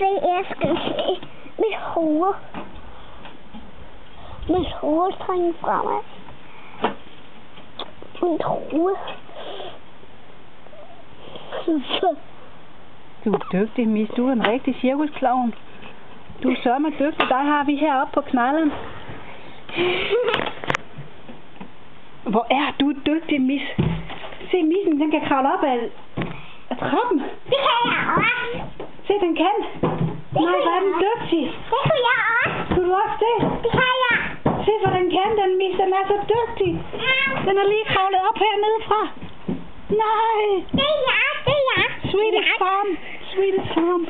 se, jeg skal se mit hoved. Mit hoved trænger fremad. Mit hoved. Du er dygtig, Mis. Du er en rigtig cirkusklovn. Du er sørme dygtig. Dig har vi heroppe på knallen. Hvor er du dygtig, Mis. Se, missen, den kan kravle op af trappen. Det kan jeg også. Se, den kan. Nej, hvor er den dygtig. Det kan jeg også. Kunne du også det? Det kan jeg. Se, hvor den kan, den Mis. Den er så dygtig. Den er lige kravlet op hernede fra. Nej. Det er jeg. Sweetest farm. Sweetest farm.